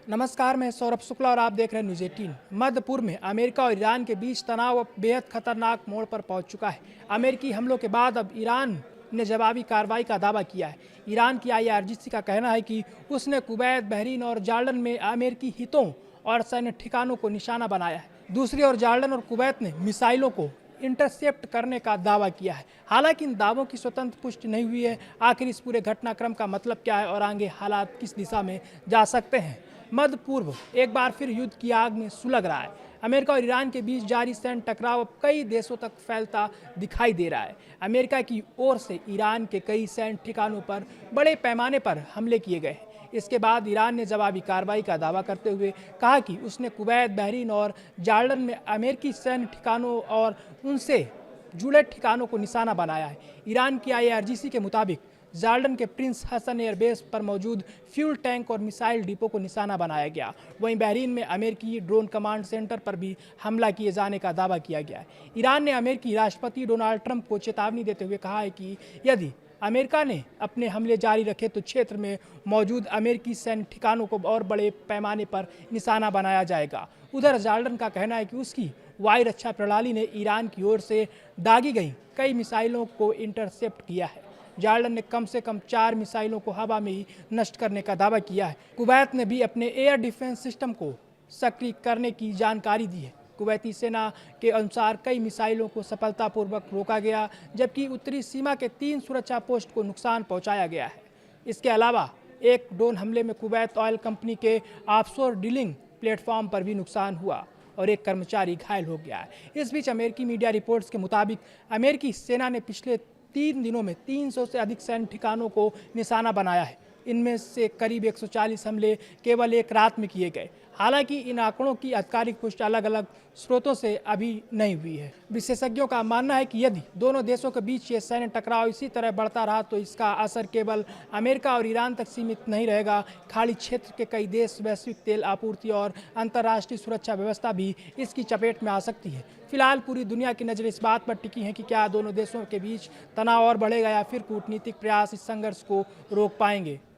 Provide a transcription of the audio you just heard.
नमस्कार, मैं सौरभ शुक्ला और आप देख रहे हैं न्यूज़ 18। मध्य पूर्व में अमेरिका और ईरान के बीच तनाव अब बेहद खतरनाक मोड़ पर पहुंच चुका है। अमेरिकी हमलों के बाद अब ईरान ने जवाबी कार्रवाई का दावा किया है। ईरान की IRGC का कहना है कि उसने कुवैत, बहरीन और जॉर्डन में अमेरिकी हितों और सैन्य ठिकानों को निशाना बनाया है। दूसरी ओर जॉर्डन और कुवैत ने मिसाइलों को इंटरसेप्ट करने का दावा किया है। हालांकि इन दावों की स्वतंत्र पुष्टि नहीं हुई है। आखिर इस पूरे घटनाक्रम का मतलब क्या है और आगे हालात किस दिशा में जा सकते हैं? मध्य पूर्व एक बार फिर युद्ध की आग में सुलग रहा है। अमेरिका और ईरान के बीच जारी सैन्य टकराव अब कई देशों तक फैलता दिखाई दे रहा है। अमेरिका की ओर से ईरान के कई सैन्य ठिकानों पर बड़े पैमाने पर हमले किए गए। इसके बाद ईरान ने जवाबी कार्रवाई का दावा करते हुए कहा कि उसने कुवैत, बहरीन और जॉर्डन में अमेरिकी सैन्य ठिकानों और उनसे जुड़े ठिकानों को निशाना बनाया है। ईरान की IRGC के मुताबिक जॉर्डन के प्रिंस हसन एयरबेस पर मौजूद फ्यूल टैंक और मिसाइल डिपो को निशाना बनाया गया। वहीं बहरीन में अमेरिकी ड्रोन कमांड सेंटर पर भी हमला किए जाने का दावा किया गया है। ईरान ने अमेरिकी राष्ट्रपति डोनाल्ड ट्रंप को चेतावनी देते हुए कहा है कि यदि अमेरिका ने अपने हमले जारी रखे तो क्षेत्र में मौजूद अमेरिकी सैन्य ठिकानों को और बड़े पैमाने पर निशाना बनाया जाएगा। उधर जॉर्डन का कहना है कि उसकी वायु रक्षा प्रणाली ने ईरान की ओर से दागी गई कई मिसाइलों को इंटरसेप्ट किया है। जॉर्डन ने कम से कम 4 मिसाइलों को हवा में ही नष्ट करने का दावा किया है। कुवैत ने भी अपने एयर डिफेंस सिस्टम को सक्रिय करने की जानकारी दी है। कुवैती सेना के अनुसार कई मिसाइलों को सफलतापूर्वक रोका गया, जबकि उत्तरी सीमा के 3 सुरक्षा पोस्ट को नुकसान पहुंचाया गया है। इसके अलावा एक ड्रोन हमले में कुवैत ऑयल कंपनी के ऑफशोर ड्रिलिंग प्लेटफॉर्म पर भी नुकसान हुआ और एक कर्मचारी घायल हो गया है। इस बीच अमेरिकी मीडिया रिपोर्ट्स के मुताबिक अमेरिकी सेना ने पिछले 3 दिनों में 300 से अधिक सैन्य ठिकानों को निशाना बनाया है। इनमें से करीब 140 हमले केवल एक रात में किए गए। हालांकि इन आंकड़ों की आधिकारिक पुष्टि अलग अलग स्रोतों से अभी नहीं हुई है। विशेषज्ञों का मानना है कि यदि दोनों देशों के बीच ये सैन्य टकराव इसी तरह बढ़ता रहा तो इसका असर केवल अमेरिका और ईरान तक सीमित नहीं रहेगा। खाड़ी क्षेत्र के कई देश, वैश्विक तेल आपूर्ति और अंतर्राष्ट्रीय सुरक्षा व्यवस्था भी इसकी चपेट में आ सकती है। फिलहाल पूरी दुनिया की नज़र इस बात पर टिकी है कि क्या दोनों देशों के बीच तनाव और बढ़ेगा या फिर कूटनीतिक प्रयास इस संघर्ष को रोक पाएंगे।